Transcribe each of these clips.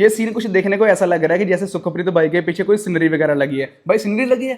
ये सीन कुछ देखने को ऐसा लग रहा है कि जैसे सुखप्रीत भाई के पीछे कोई सीनरी वगैरह लगी है। भाई सीनरी लगी है?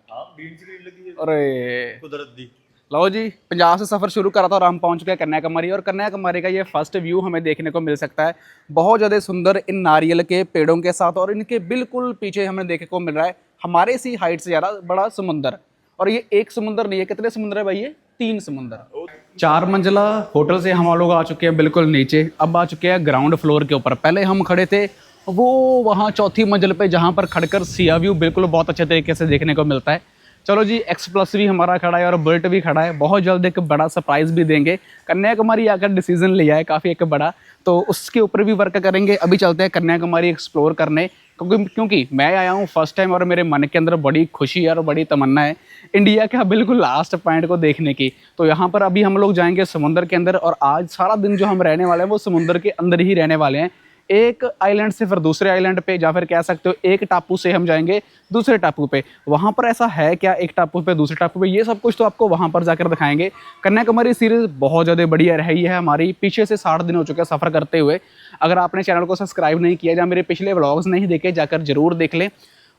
हाँ, ग्रीन स्क्रीन लगी है। अरे कुदरत दी। लो जी, पंजाब से सफ़र शुरू करा था और हम पहुंच चुके हैं कन्याकुमारी। और कन्याकुमारी का ये फर्स्ट व्यू हमें देखने को मिल सकता है, बहुत ज़्यादा सुंदर इन नारियल के पेड़ों के साथ। और इनके बिल्कुल पीछे हमें देखने को मिल रहा है हमारे सी हाइट से ज़्यादा बड़ा समुंदर। और ये एक समुंदर नहीं है, कितने समुंदर है भाई? ये 3 समुंदर। 4 मंजिला होटल से हम लोग आ चुके हैं बिल्कुल नीचे, अब आ चुके हैं ग्राउंड फ्लोर के ऊपर। पहले हम खड़े थे वो वहाँ चौथी मंजिल पे, जहाँ पर खड़कर सिया व्यू बिल्कुल बहुत अच्छे तरीके से देखने को मिलता है। चलो जी, X+ भी हमारा खड़ा है और बुलेट भी खड़ा है। बहुत जल्द एक बड़ा सरप्राइज़ भी देंगे। कन्याकुमारी आकर डिसीजन लिया है काफ़ी एक बड़ा, तो उसके ऊपर भी वर्क करेंगे। अभी चलते हैं कन्याकुमारी एक्सप्लोर करने, क्योंकि मैं आया हूँ फर्स्ट टाइम और मेरे मन के अंदर बड़ी खुशी और बड़ी तमन्ना है इंडिया के बिल्कुल लास्ट पॉइंट को देखने की। तो यहाँ पर अभी हम लोग जाएंगे समुंदर के अंदर, और आज सारा दिन जो हम रहने वाले हैं वो समुंदर के अंदर ही रहने वाले हैं। एक आइलैंड से फिर दूसरे आइलैंड पे, या फिर कह सकते हो एक टापू से हम जाएंगे दूसरे टापू पे। वहाँ पर ऐसा है क्या, एक टापू पे दूसरे टापू पे, ये सब कुछ तो आपको वहाँ पर जाकर दिखाएंगे। कन्याकुमारी सीरीज़ बहुत ज़्यादा बढ़िया रही है हमारी, पीछे से 60 दिन हो चुके हैं सफ़र करते हुए। अगर आपने चैनल को सब्सक्राइब नहीं किया या मेरे पिछले व्लॉग्स नहीं देखे, जाकर ज़रूर देख लें।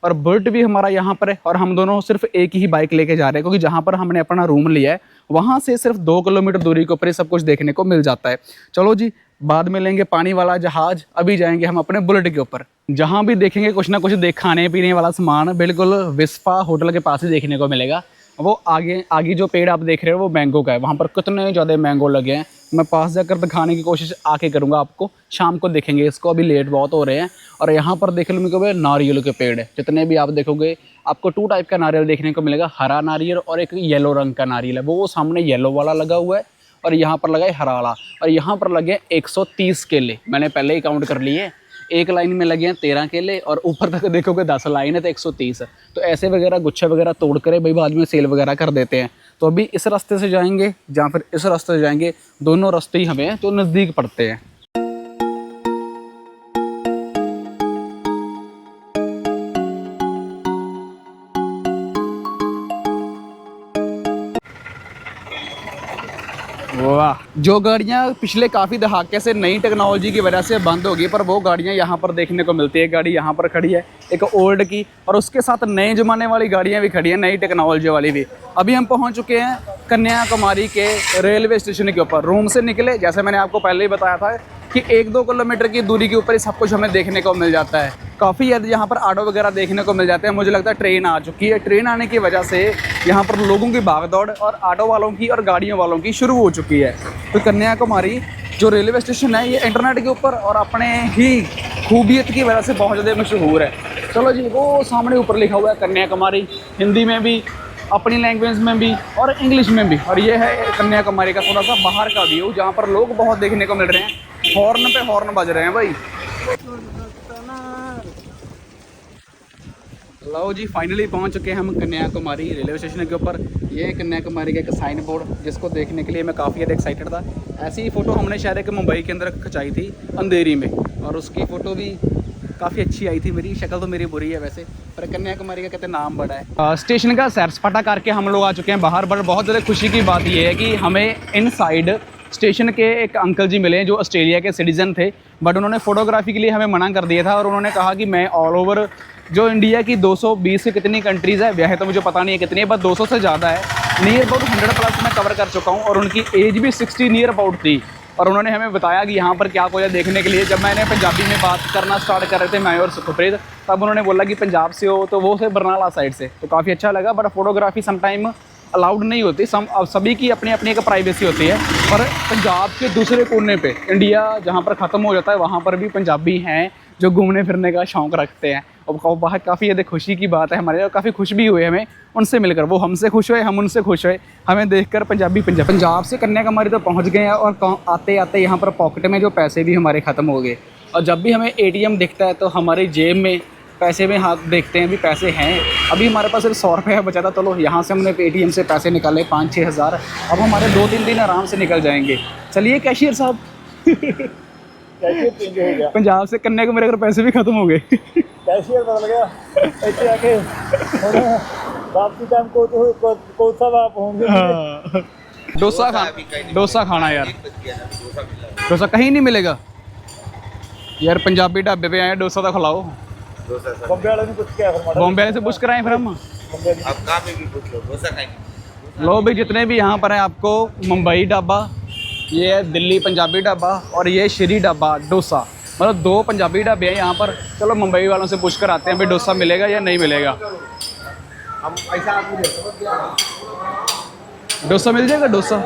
और बुलेट भी हमारा यहाँ पर है, और हम दोनों सिर्फ एक ही बाइक लेके जा रहे हैं, क्योंकि जहाँ पर हमने अपना रूम लिया है वहाँ से सिर्फ 2 किलोमीटर दूरी के ऊपर ही सब कुछ देखने को मिल जाता है। चलो जी, बाद में लेंगे पानी वाला जहाज, अभी जाएंगे हम अपने बुलेट के ऊपर। जहाँ भी देखेंगे कुछ ना कुछ खाने पीने वाला सामान बिल्कुल विस्पा होटल के पास ही देखने को मिलेगा। वो आगे जो पेड़ आप देख रहे हो वो मैंगो का है, वहाँ पर कितने ज़्यादा मैंगो लगे हैं। मैं पास जाकर दिखाने की कोशिश आके करूँगा आपको, शाम को देखेंगे इसको, अभी लेट बहुत हो रहे हैं। और यहाँ पर देखने को मिलेगा नारियल के पेड़, जितने भी आप देखोगे आपको 2 टाइप का नारियल देखने को मिलेगा, हरा नारियल और एक येलो रंग का नारियल है। वो सामने येलो वाला लगा हुआ है और यहाँ पर लगा है हरा वाला, और यहाँ पर लगे 130 केले। मैंने पहले ही काउंट कर लिए, एक लाइन में लगे हैं 13 केले, और ऊपर तक देखोगे 10 लाइन है तो 130। तो ऐसे वगैरह गुच्छे वगैरह तोड़ कर भाई बाद में सेल वगैरह कर देते हैं। तो अभी इस रास्ते से जाएंगे या फिर इस रास्ते से जाएंगे, दोनों रास्ते ही हमें तो नज़दीक पड़ते हैं। वाह, जो गाड़ियाँ पिछले काफ़ी दहाके से नई टेक्नोलॉजी की वजह से बंद होगी, पर वो गाड़ियाँ यहाँ पर देखने को मिलती है। गाड़ी यहाँ पर खड़ी है एक ओल्ड की, और उसके साथ नए ज़माने वाली गाड़ियाँ भी खड़ी हैं, नई टेक्नोलॉजी वाली भी। अभी हम पहुँच चुके हैं कन्याकुमारी के रेलवे स्टेशन के ऊपर। रूम से निकले, जैसे मैंने आपको पहले ही बताया था कि 1-2 किलोमीटर की दूरी के ऊपर ही सब कुछ हमें देखने को मिल जाता है। काफ़ी ज़्यादा यहाँ पर ऑटो वगैरह देखने को मिल जाते हैं। मुझे लगता है ट्रेन आ चुकी है। ट्रेन आने की वजह से यहाँ पर लोगों की भागदौड़ और ऑटो वालों की और गाड़ियों वालों की शुरू हो चुकी है। तो कन्याकुमारी जो रेलवे स्टेशन है ये इंटरनेट के ऊपर और अपने ही खूबियत की वजह से बहुत ज़्यादा मशहूर है। चलो जी, वो सामने ऊपर लिखा हुआ है कन्याकुमारी, हिंदी में भी, अपनी लैंग्वेज में भी और इंग्लिश में भी। और ये है कन्याकुमारी का थोड़ा सा बाहर का व्यू, जहाँ पर लोग बहुत देखने को मिल रहे हैं। हॉर्न पे हॉर्न बज रहे हैं भाई। लो जी, फाइनली पहुंच चुके हैं हम कन्याकुमारी रेलवे स्टेशन के ऊपर। ये है कन्याकुमारी का एक साइन बोर्ड, जिसको देखने के लिए मैं काफ़ी ज़्यादा एक्साइटेड था। ऐसी ही फ़ोटो हमने शायद एक मुंबई के अंदर खिंचाई थी अंधेरी में, और उसकी फ़ोटो भी काफ़ी अच्छी आई थी। मेरी शक्ल तो मेरी बुरी है वैसे, पर कन्याकुमारी का कहते नाम बड़ा है। स्टेशन का सैर सपाटा करके हम लोग आ चुके हैं बाहर। बट बहुत ज़्यादा खुशी की बात यह है कि हमें इनसाइड स्टेशन के एक अंकल जी मिले जो ऑस्ट्रेलिया के सिटीज़न थे, बट उन्होंने फ़ोटोग्राफी के लिए हमें मना कर दिया था। और उन्होंने कहा कि मैं ऑल ओवर जो इंडिया की 220 की कितनी कंट्रीज़ है, वह तो मुझे पता नहीं है कितनी है, बस 200 से ज़्यादा है, नियर अबाउट 100+ मैं कवर कर चुका हूँ। और उनकी एज भी 60 नियर अबाउट थी। और उन्होंने हमें बताया कि यहाँ पर क्या कुछ है देखने के लिए। जब मैंने पंजाबी में बात करना स्टार्ट कर रहे थे मैं और सुखप्रीत, तब उन्होंने बोला कि पंजाब से हो, तो वो से बरनाला साइड से, तो काफ़ी अच्छा लगा। बट फोटोग्राफी समटाइम अलाउड नहीं होती, सभी की अपनी अपनी एक प्राइवेसी होती है। पर पंजाब के दूसरे कोने पे, इंडिया जहाँ पर ख़त्म हो जाता है, वहाँ पर भी पंजाबी हैं जो घूमने फिरने का शौक़ रखते हैं। और बाहर काफ़ी ज़्यादा खुशी की बात है हमारे लिए, और काफ़ी खुश भी हुए हमें उनसे मिलकर। वो हमसे खुश हुए, हम उनसे खुश हुए, हमें देखकर पंजाब से कन्याकुमारी तो पहुँच गए हैं। और आते आते यहाँ पर पॉकेट में जो पैसे भी हमारे ख़त्म हो गए। और जब भी हमें ATM दिखता है तो हमारी जेब में पैसे में हाथ देखते हैं भी पैसे हैं। अभी हमारे पास सिर्फ 100 रुपये बचा था। चलो, यहाँ से हमने ATM से पैसे निकाले 5-6 हज़ार। अब हमारे 2-3 दिन आराम से निकल जाएंगे। चलिए कैशियर साहब, पंजाब से कन्याकुमारी अगर पैसे भी खत्म हो गए, कैशियर बदल गया ਇੱਥੇ ਆ ਕੇ ਹੁਣ वापसी टाइम को सब आप होंगे। हाँ। डोसा खाना यार, डोसा कहीं नहीं मिलेगा। यार पंजाबी ढाबे पे आए, डोसा तो खिलाओ। बॉम्बे वाले ने कुछ किया फिर माड़ा बॉम्बे वाले से पूछ कर आए फिर हम। बॉम्बे वाले। आप कहाँ पे भी पूछ लो, डोसा खाएंगे। लो भाई, जितने भी यहाँ पर हैं आपको मुंबई ढाबा, ये है दिल्ली पंजाबी ढाबा और ये श्री ढाबा डोसा, मतलब 2 पंजाबी ढाबे हैं यहाँ पर। चलो मुंबई वालों से पूछ कर आते हैं भाई डोसा मिलेगा या नहीं मिलेगा। हम पैसा आपको दे डोसा मिल जाएगा डोसा?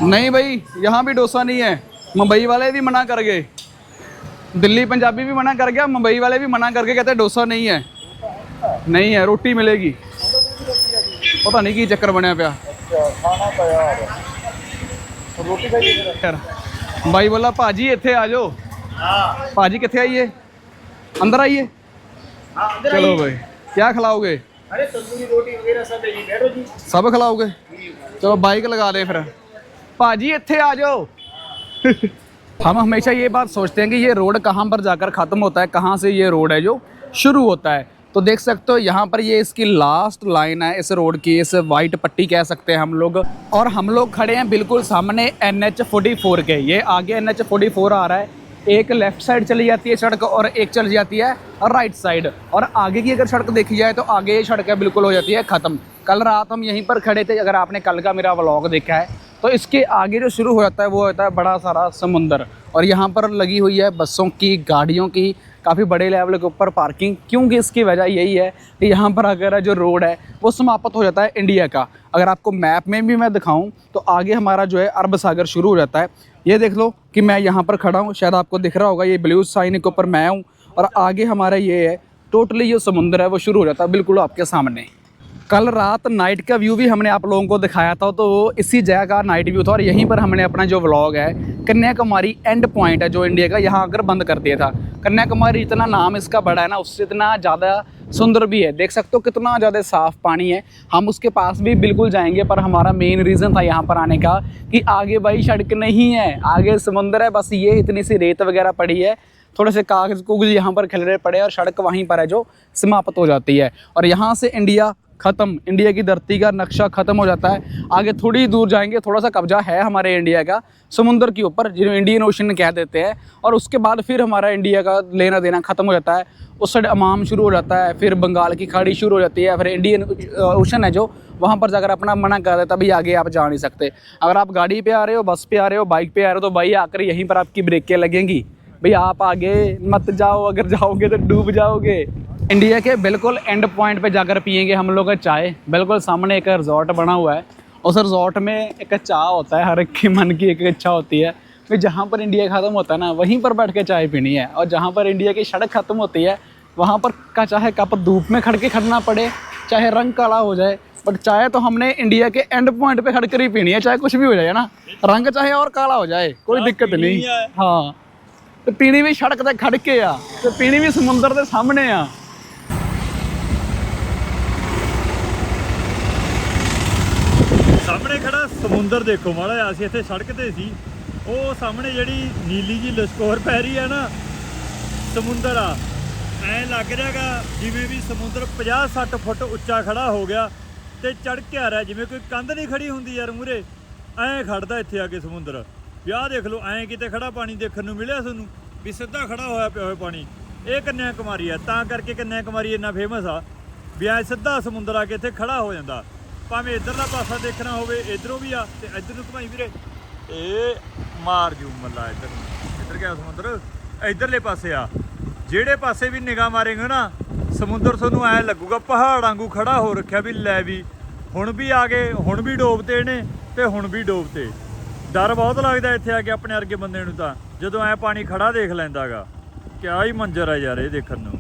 नहीं भाई, यहाँ भी डोसा नहीं है। मुंबई वाले भी मना कर गए, दिल्ली पंजाबी भी मना कर गया, मुंबई वाले भी मना करके कहते हैं डोसा नहीं है। नहीं है, रोटी मिलेगी। पता नहीं की चक्कर बनया पिया अच्छा खाना तो यार तो रोटी खाइए फिर। यार। भाई बोला भाजी इत्थे आ जाओ। भाजी कितने आइए, अंदर आइए। चलो भाई, क्या खिलाओगे? अरे तंदूरी रोटी वगैरह सब है जी, बैठो जी। सब खिलाओगे? चलो बाइक लगा दे फिर। भाजी इत्थे आ जाओ। हम हमेशा ये बात सोचते हैं कि ये रोड कहाँ पर जाकर ख़त्म होता है, कहाँ से ये रोड है जो शुरू होता है। तो देख सकते हो यहाँ पर ये इसकी लास्ट लाइन है इस रोड की, इस वाइट पट्टी कह सकते हैं हम लोग। और हम लोग खड़े हैं बिल्कुल सामने NH44 के। ये आगे NH44 आ रहा है, एक लेफ़्ट साइड चली जाती है सड़क और एक चली जाती है राइट साइड। और आगे की अगर सड़क देखी जाए तो आगे ये सड़क बिल्कुल हो जाती है ख़त्म। कल रात हम यहीं पर खड़े थे, अगर आपने कल का मेरा व्लॉग देखा है तो इसके आगे जो शुरू हो जाता है वो होता है बड़ा सारा समुंदर। और यहाँ पर लगी हुई है बसों की, गाड़ियों की काफ़ी बड़े लेवल के ऊपर पार्किंग, क्योंकि इसकी वजह यही है कि यहाँ पर अगर जो रोड है वो समाप्त हो जाता है इंडिया का। अगर आपको मैप में भी मैं दिखाऊं तो आगे हमारा जो है अरब सागर शुरू हो जाता है। ये देख लो कि मैं यहाँ पर खड़ा हूँ, शायद आपको दिख रहा होगा, ये ब्लू साइन के ऊपर मैं हूँ और आगे हमारा ये है टोटली जो समुंदर है वो शुरू हो जाता है बिल्कुल आपके सामने। कल रात नाइट का व्यू भी हमने आप लोगों को दिखाया था, तो इसी जगह का नाइट व्यू था और यहीं पर हमने अपना जो व्लॉग है कन्याकुमारी एंड पॉइंट है जो इंडिया का, यहाँ आकर बंद कर दिया था। कन्याकुमारी इतना नाम इसका बड़ा है ना, उससे इतना ज़्यादा सुंदर भी है। देख सकते हो कितना ज़्यादा साफ़ पानी है। हम उसके पास भी बिल्कुल जाएंगे, पर हमारा मेन रीज़न था यहाँ पर आने का कि आगे भाई सड़क नहीं है, आगे समुंदर है, बस ये इतनी सी रेत वगैरह पड़ी है, थोड़े से कागज़ कुगज़ यहाँ पर खिलरे पड़े और सड़क वहीं पर है जो समाप्त हो जाती है। और यहाँ से इंडिया ख़त्म, इंडिया की धरती का नक्शा ख़त्म हो जाता है। आगे थोड़ी दूर जाएंगे, थोड़ा सा कब्जा है हमारे इंडिया का समुंदर के ऊपर, जिन्हें इंडियन ओशन कह देते हैं। और उसके बाद फिर हमारा इंडिया का लेना देना ख़त्म हो जाता है। उस साइड अमाम शुरू हो जाता है, फिर बंगाल की खाड़ी शुरू हो जाती है, फिर इंडियन ओशन है जो वहाँ पर जाकर अपना मना कर देता, भाई आगे आप जा नहीं सकते। अगर आप गाड़ी पे आ रहे हो, बस पे आ रहे हो, बाइक पे आ रहे हो, तो भाई आकर यहीं पर आपकी ब्रेकें लगेंगी, भाई आप आगे मत जाओ, अगर जाओगे तो डूब जाओगे। इंडिया के बिल्कुल एंड पॉइंट पे जाकर पियेंगे हम लोग चाय। बिल्कुल सामने एक रिजॉर्ट बना हुआ है, उस रिजॉर्ट में एक चाय होता है, हर एक के मन की एक इच्छा होती है कि जहाँ पर इंडिया ख़त्म होता है ना वहीं पर बैठ के चाय पीनी है, और जहाँ पर इंडिया की सड़क ख़त्म होती है वहाँ पर का चाहे कप धूप में खड़ के खड़ना पड़े, चाहे रंग काला हो जाए, बट चाय तो हमने इंडिया के एंड पॉइंट पे खड़ कर ही पीनी है, चाहे कुछ भी हो जाए ना, रंग चाहे और काला हो जाए कोई दिक्कत नहीं। हाँ, तो पीनी भी सड़क ते खड़ के आ, तो पीनी भी समुंदर के सामने आ। ਸਾਹਮਣੇ ਖੜਾ ਸਮੁੰਦਰ ਦੇਖੋ ਮਾੜਾ ਜਿਹਾ, ਅਸੀਂ ਇੱਥੇ ਸੜਕ ਤੇ ਸੀ, ਉਹ ਸਾਹਮਣੇ ਜਿਹੜੀ ਨੀਲੀ ਜੀ ਲਸ਼ਕੋਰ ਪੈ ਰਹੀ ਆ ਨਾ, ਸਮੁੰਦਰ ਆ। ਐਂ ਲੱਗ ਰਿਹਾਗਾ ਜਿਵੇਂ ਵੀ ਸਮੁੰਦਰ 50-60 ਫੁੱਟ ਉੱਚਾ ਖੜਾ ਹੋ ਗਿਆ ਤੇ ਚੜ ਕੇ ਆ ਰਿਹਾ, ਜਿਵੇਂ ਕੋਈ ਕੰਧ ਨਹੀਂ ਖੜੀ ਹੁੰਦੀ ਯਾਰ ਮੂਰੇ, ਐਂ ਖੜਦਾ ਇੱਥੇ ਆ ਕੇ ਸਮੁੰਦਰ। ਵਿਆਹ ਦੇਖ ਲਓ, ਐਂ ਕਿਤੇ ਖੜਾ ਪਾਣੀ ਦੇਖਣ ਨੂੰ ਮਿਲਿਆ ਤੁਹਾਨੂੰ ਵੀ ਸਿੱਧਾ ਖੜਾ ਹੋਇਆ ਪਿਆ ਹੋਇਆ ਪਾਣੀ। ਇਹ ਕੰਨਿਆਕੁਮਾਰੀ ਆ, ਤਾਂ ਕਰਕੇ ਕੰਨਿਆਕੁਮਾਰੀ ਇੰਨਾ ਫੇਮਸ ਆ ਵੀ ਐਂ ਸਿੱਧਾ ਸਮੁੰਦਰ ਆ ਕੇ ਇੱਥੇ ਖੜਾ ਹੋ ਜਾਂਦਾ। ਭਾਵੇਂ ਇੱਧਰਲਾ ਪਾਸਾ ਦੇਖਣਾ ਹੋਵੇ ਇੱਧਰੋਂ ਵੀ ਆ, ਤੇ ਇੱਧਰ ਨੂੰ ਘੁਮਾਈ ਵੀਰੇ, ਇਹ ਮਾਰ ਜੂ ਮੱਲਾ ਇੱਧਰ ਨੂੰ। ਇੱਧਰ ਗਿਆ ਸਮੁੰਦਰ, ਇੱਧਰਲੇ ਪਾਸੇ ਆ, ਜਿਹੜੇ ਪਾਸੇ ਵੀ ਨਿਗਾਹ ਮਾਰੇਂਗੇ ਨਾ ਸਮੁੰਦਰ ਤੁਹਾਨੂੰ ਐਂ ਲੱਗੂਗਾ ਪਹਾੜ ਵਾਂਗੂ ਖੜਾ ਹੋ ਰੱਖਿਆ ਵੀ ਲੈ ਵੀ ਹੁਣ ਵੀ ਆ ਗਏ, ਹੁਣ ਵੀ ਡੋਬਤੇ ਨੇ ਤੇ ਹੁਣ ਵੀ ਡੋਬਤੇ। ਡਰ ਬਹੁਤ ਲੱਗਦਾ ਇੱਥੇ ਆ ਕੇ ਆਪਣੇ ਵਰਗੇ ਬੰਦੇ ਨੂੰ ਤਾਂ, ਜਦੋਂ ਐ ਪਾਣੀ ਖੜਾ ਦੇਖ ਲੈਂਦਾ ਗਾ। ਕਿਆ ਹੀ ਮੰਜ਼ਰ ਆ ਯਾਰ ਇਹ ਦੇਖਣ ਨੂੰ।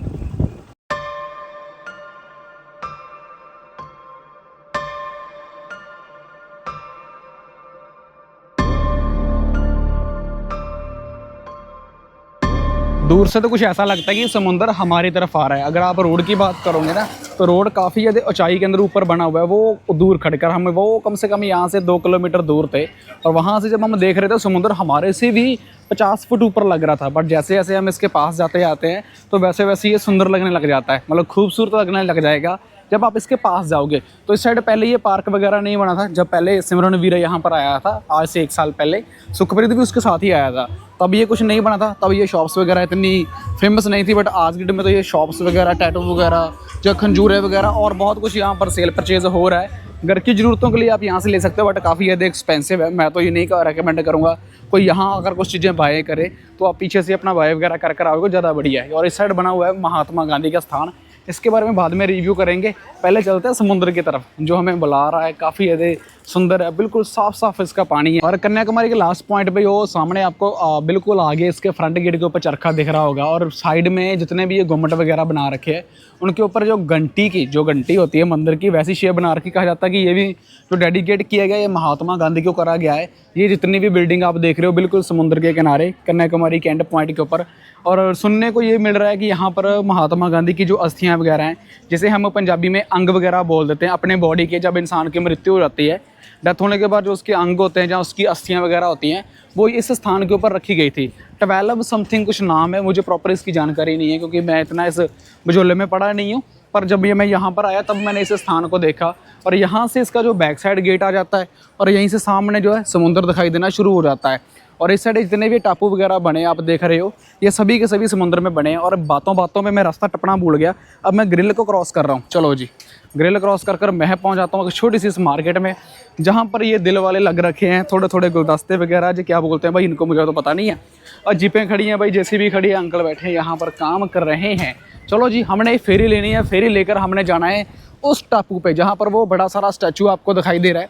दूर से तो कुछ ऐसा लगता है कि समुंदर हमारी तरफ आ रहा है। अगर आप रोड की बात करोगे ना तो रोड काफ़ी ज़्यादा ऊंचाई के अंदर ऊपर बना हुआ है। वो दूर खड़कर हमें वो कम से कम यहाँ से 2 किलोमीटर दूर थे, और वहाँ से जब हम देख रहे थे समुंदर हमारे से भी 50 फुट ऊपर लग रहा था। बट जैसे जैसे हम इसके पास जाते जाते हैं तो वैसे वैसे ये सुंदर लगने लग जाता है, मतलब खूबसूरत लगने लग जाएगा जब आप इसके पास जाओगे तो इस साइड पहले ये पार्क वगैरह नहीं बना था। जब पहले सिमरन वीर यहाँ पर आया था आज से 1 साल पहले, सुखप्रीत भी उसके साथ ही आया था, तब ये कुछ नहीं बना था, तब ये शॉप्स वगैरह इतनी फेमस नहीं थी। बट आज की डेट में तो ये शॉप्स वगैरह, टैटू वगैरह, जो खंजूरे वगैरह और बहुत कुछ यहाँ पर सेल परचेज हो रहा है। घर की ज़रूरतों के लिए आप यहाँ से ले सकते हो, बट काफ़ी ज़्यादा एक्सपेंसिव है। मैं तो ये नहीं रेकमेंड करूँगा कोई यहाँ अगर कुछ चीज़ें बाय करे तो आप पीछे से अपना बाय वगैरह कर आओगे, ज़्यादा बढ़िया है। और इस साइड बना हुआ है महात्मा गांधी का स्थान, इसके बारे में बाद में रिव्यू करेंगे। पहले चलते हैं समुद्र की तरफ जो हमें बुला रहा है, काफ़ी ज़्यादा सुंदर है, बिल्कुल साफ साफ इसका पानी है। और कन्याकुमारी के लास्ट पॉइंट पे वो सामने आपको बिल्कुल आगे इसके फ्रंट गेट के ऊपर चरखा दिख रहा होगा, और साइड में जितने भी ये गुम्मट वगैरह बना रखे हैं उनके ऊपर जो घंटी होती है मंदिर की, वैसी शेप बना रखी। कहा जाता है कि ये भी जो डेडिकेट किया गया ये महात्मा गांधी को करा गया है। ये जितनी भी बिल्डिंग आप देख रहे हो बिल्कुल समुद्र के किनारे कन्याकुमारी के एंड पॉइंट के ऊपर। और सुनने को ये मिल रहा है कि यहाँ पर महात्मा गांधी की जो अस्थियाँ वगैरह हैं, जिसे हम पंजाबी में अंग वगैरह बोल देते हैं, अपने बॉडी के जब इंसान की मृत्यु हो जाती है, डेथ होने के बाद जो उसके अंग होते हैं, जहाँ उसकी अस्थियाँ वगैरह होती हैं, वो इस स्थान के ऊपर रखी गई थी। 12 समथिंग कुछ नाम है, मुझे प्रॉपर इसकी जानकारी नहीं है क्योंकि मैं इतना इस बजोले में पढ़ा नहीं हूँ। पर जब मैं यहाँ पर आया तब मैंने इस स्थान को देखा, और यहाँ से इसका जो बैक साइड गेट आ जाता है और यहीं से सामने जो है समुद्र दिखाई देना शुरू हो जाता है। और इस साइड जितने भी टापू वगैरह बने आप देख रहे हो, ये सभी के सभी समुद्र में बने हैं। और बातों बातों में मैं रास्ता टपना भूल गया, अब मैं ग्रिल को क्रॉस कर रहा हूँ। चलो जी, ग्रिल क्रॉस कर मैं पहुँच जाता हूँ एक छोटी सी इस मार्केट में, जहाँ पर ये दिल वाले लग रखे हैं, थोड़े थोड़े गुलदस्ते वगैरह, जो क्या बोलते हैं भाई इनको, मुझे तो पता नहीं है। और जीपें खड़ी हैं भाई, जेसीबी खड़ी है, अंकल बैठे हैं यहाँ पर काम कर रहे हैं। चलो जी, हमने फेरी लेनी है, फेरी लेकर हमने जाना है उस टापू पे जहाँ पर वो बड़ा सारा स्टैचू आपको दिखाई दे रहा है।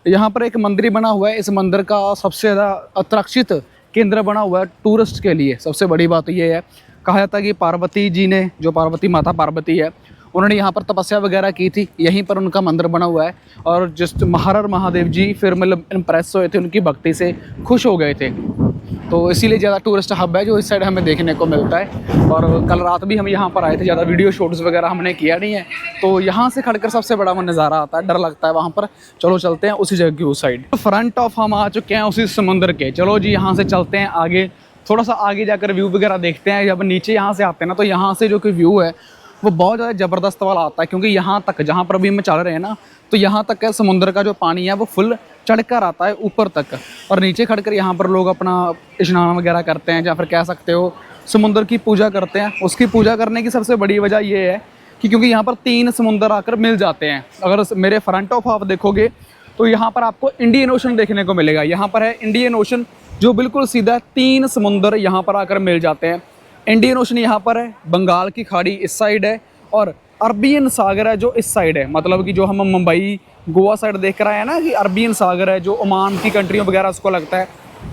यहाँ पर एक मंदिर बना हुआ है, इस मंदिर का सबसे ज़्यादा आकर्षित केंद्र बना हुआ है टूरिस्ट के लिए। सबसे बड़ी बात ये है, कहा जाता है कि पार्वती जी ने, जो पार्वती माता पार्वती है, उन्होंने यहाँ पर तपस्या वगैरह की थी, यहीं पर उनका मंदिर बना हुआ है। और जिस हर महादेव जी फिर मतलब इम्प्रेस हुए थे, उनकी भक्ति से खुश हो गए थे, तो इसीलिए ज़्यादा टूरिस्ट हब है जो इस साइड हमें देखने को मिलता है। और कल रात भी हम यहाँ पर आए थे, ज़्यादा वीडियो शूट्स वगैरह हमने किया नहीं है, तो यहाँ से खड़कर सबसे बड़ा वो नज़ारा आता है, डर लगता है वहाँ पर। चलो चलते हैं उसी जगह की उस साइड। फ्रंट ऑफ हम आ चुके हैं उसी समुद्र के। चलो जी, यहाँ से चलते हैं आगे, थोड़ा सा आगे जाकर व्यू वगैरह देखते हैं। जब नीचे यहाँ से आते हैं ना, तो यहाँ से जो कि व्यू है वो बहुत ज़्यादा ज़बरदस्त वाला आता है, क्योंकि यहाँ तक जहाँ पर अभी हम चल रहे हैं ना, तो यहाँ तक का समुद्र का जो पानी है वो फुल चढ़कर आता है ऊपर तक। और नीचे खड़कर यहाँ पर लोग अपना स्नान वगैरह करते हैं, या फिर कह सकते हो समुद्र की पूजा करते हैं। उसकी पूजा करने की सबसे बड़ी वजह ये है कि क्योंकि यहाँ पर 3 समुंदर आकर मिल जाते हैं। अगर मेरे फ्रंट ऑफ आप देखोगे तो यहाँ पर आपको इंडियन ओशन देखने को मिलेगा। यहाँ पर है इंडियन ओशन, जो बिल्कुल सीधा 3 समुंदर यहाँ पर आकर मिल जाते हैं। इंडियन ओशन यहाँ पर है, बंगाल की खाड़ी इस साइड है, और अरबियन सागर है जो इस साइड है। मतलब कि जो हम मुंबई गोवा साइड देख रहे हैं ना कि अरबियन सागर है, जो ओमान की कंट्रियों वगैरह उसको लगता है,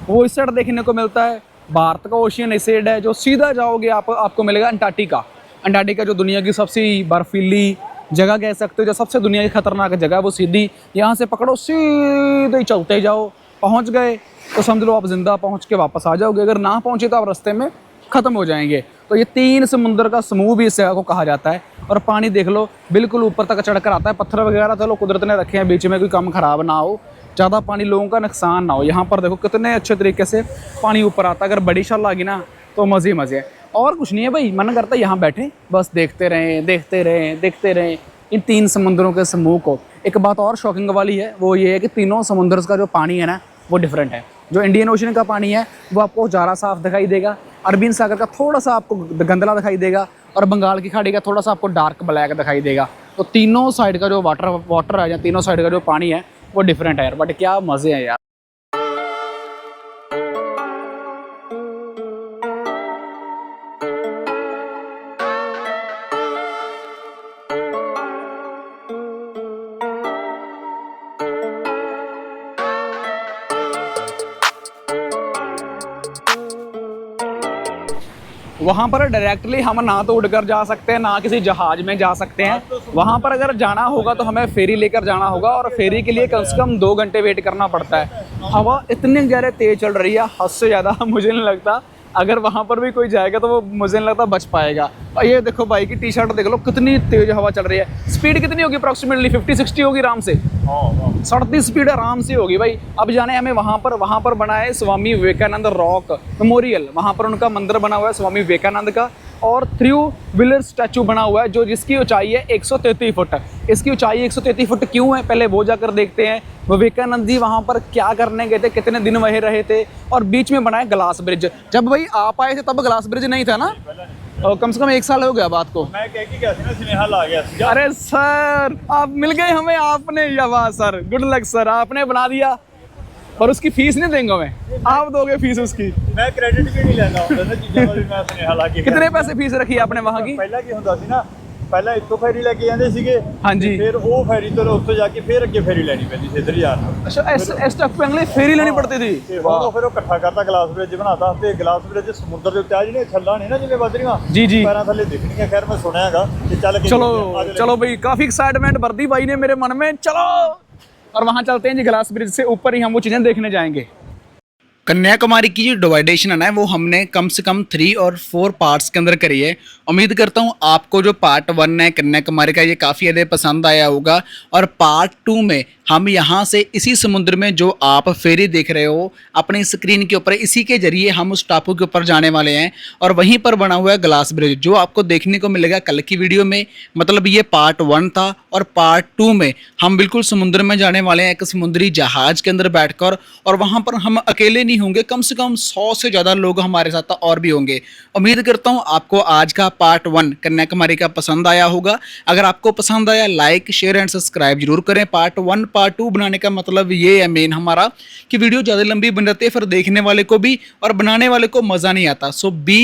वो इस साइड देखने को मिलता है। भारत का ओशियन इस साइड है, जो सीधा जाओगे आपको मिलेगा अंटार्कटिका। अंटार्कटिका जो दुनिया की सबसे बर्फीली जगह कह सकते हो, जो सबसे दुनिया की खतरनाक जगह, वो सीधी यहाँ से पकड़ो, सीधे ही चलते जाओ, पहुँच गए तो समझ लो आप जिंदा पहुँच के वापस आ जाओगे। अगर ना पहुँचे तो आप रास्ते में ख़त्म हो जाएंगे। तो ये 3 समुंदर का समूह भी इस जगह को कहा जाता है। और पानी देख लो बिल्कुल ऊपर तक चढ़कर आता है। पत्थर वगैरह तो लोग कुदरत ने रखे हैं बीच में, कोई काम ख़राब ना हो, ज़्यादा पानी लोगों का नुकसान ना हो। यहाँ पर देखो कितने अच्छे तरीके से पानी ऊपर आता है। अगर बड़ी शल लगी ना तो मज़े मज़े है। और कुछ नहीं है भाई, मन करता है यहाँ बैठे बस देखते रहें देखते रहें देखते रहें इन 3 समुंदरों के समूह को। एक बात और शॉकिंग वाली है, वो ये है कि तीनों समुंदर का जो पानी है ना वो डिफरेंट है। जो इंडियन ओशन का पानी है वो आपको ज़्यादा साफ दिखाई देगा, अरबियन सागर का थोड़ा सा आपको गंदला दिखाई देगा, और बंगाल की खाड़ी का थोड़ा सा आपको डार्क ब्लैक दिखाई देगा। तो तीनों साइड का जो वाटर है, या तीनों साइड का जो पानी है वो डिफरेंट है यार। बट क्या मज़े हैं यार। वहाँ पर डायरेक्टली हम ना तो उड़कर जा सकते हैं, ना किसी जहाज में जा सकते हैं। वहाँ पर अगर जाना होगा तो हमें फेरी लेकर जाना होगा, और फेरी के लिए कम से कम 2 घंटे वेट करना पड़ता है। हवा इतनी ज़्यादा तेज़ चल रही है, हद से ज़्यादा। मुझे नहीं लगता अगर वहाँ पर भी कोई जाएगा तो वो मुझे नहीं लगता बच पाएगा। और ये देखो भाई की टी-शर्ट देख लो, कितनी तेज़ हवा चल रही है। स्पीड कितनी होगी अप्रॉक्सीमेटली? 50-60 होगी आराम से, 37 स्पीड आराम से होगी भाई। अब जाने हमें वहाँ पर बना है स्वामी विवेकानंद रॉक मेमोरियल। वहाँ पर उनका मंदिर बना हुआ है स्वामी विवेकानंद का, और 3 व्हीलर स्टैचू बना हुआ है जो जिसकी ऊंचाई है 133 फुट। इसकी ऊंचाई 133 फुट क्यों है, पहले वो जाकर देखते हैं। विवेकानंद जी वहाँ पर क्या करने गए थे, कितने दिन वहीं रहे थे, और बीच में बना है ग्लास ब्रिज। जब भाई आप आए थे तब ग्लास ब्रिज नहीं था ना, और कम से कम 1 साल हो गया बात को। मैं कह के गया था ना, स्नेहा ला गया था। अरे सर आप मिल गए हमें, आपने, या वाह सर, गुड लक सर, आपने बना दिया। और उसकी फीस नहीं देंगे मैं, आप दोगे फीस उसकी। मैं क्रेडिट भी नहीं लेना ਹੁੰਦਾ ना चीज़ां ਦਾ, मैं स्नेहा ला के कितने पैसे फीस रखी आपने वहाँ की? ਪਹਿਲਾਂ ਕੀ ਹੁੰਦਾ ਸੀ ਨਾ, ਪਹਿਲਾਂ ਇੱਥੋਂ ਫੇਰੀ ਲੈ ਕੇ ਜਾਂਦੇ ਸੀਗੇ, ਹਾਂਜੀ। ਫਿਰ ਉਹ ਫੇਰੀ ਤੋਂ ਉੱਥੋਂ ਜਾ ਕੇ ਫਿਰ ਅੱਗੇ ਫੇਰੀ ਲੈਣੀ ਪੈਂਦੀ ਸੀ ਇੱਧਰ ਜਾਣ ਨੂੰ। अच्छा इस टप पे अगले फेरी लेनी पड़ती थी। ਤੇ ਹੁਣ ਉਹ ਫਿਰ ਉਹ ਇਕੱਠਾ ਕਰਤਾ, ਗਲਾਸ ਬ੍ਰਿਜ ਬਣਾਤਾ। ਤੇ ਗਲਾਸ ਬ੍ਰਿਜ ਸਮੁੰਦਰ ਦੇ ਉੱਤੇ ਆ ਜਿਹੜੀਆਂ ਛੱਲਾਂ ਨੇ ਨਾ, ਜਿਵੇਂ ਵੱਧ ਰਹੀਆਂ जी जी ਪੈਰਾਂ ਥੱਲੇ ਦਿਖਣੀਆਂ। ਖੈਰ ਮੈਂ ਸੁਣਿਆ ਹੈਗਾ ਕਿ ਚੱਲ ਕੇ चलो ਦੇਖਦੇ ਹਾਂ। चलो भाई, काफी एक्साइटमेंट भर दी भाई ने मेरे मन में, चलो। और वहाँ चलते हैं जी, ग्लास ब्रिज से ऊपर ही हम वो चीज़ें देखने जाएंगे। कन्याकुमारी की जो डिवाइडेशन है ना, वो हमने कम से कम 3 और 4 पार्ट्स के अंदर करी है। उम्मीद करता हूँ आपको जो पार्ट 1 है कन्याकुमारी का, ये काफ़ी ज़्यादा पसंद आया होगा। और पार्ट 2 में हम यहाँ से इसी समुद्र में जो आप फेरी देख रहे हो अपनी स्क्रीन के ऊपर, इसी के जरिए हम उस टापू के ऊपर जाने वाले हैं। और वहीं पर बना हुआ है ग्लास ब्रिज, जो आपको देखने को मिलेगा कल की वीडियो में। मतलब ये पार्ट 1 था, और पार्ट 2 में हम बिल्कुल समुद्र में जाने वाले हैं, एक समुद्री जहाज़ के अंदर बैठकर। और वहाँ पर हम अकेले नहीं होंगे, कम से कम 100 से ज़्यादा लोग हमारे साथ और भी होंगे। उम्मीद करता हूँ आपको आज का पार्ट 1 कन्याकुमारी का पसंद आया होगा। अगर आपको पसंद आया, लाइक शेयर एंड सब्सक्राइब जरूर करें। पार्ट 1 पार्ट 2 बनाने का मतलब ये है मेन हमारा, कि वीडियो ज़्यादा लंबी बन जाती है, फिर देखने वाले को भी और बनाने वाले को मज़ा नहीं आता। So be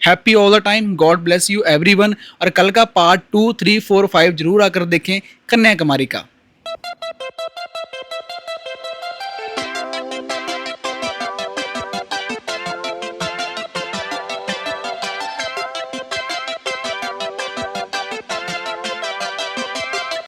happy all the time, God bless you everyone. और कल का पार्ट 2, 3, 4, 5 जरूर आकर देखें कन्याकुमारी का।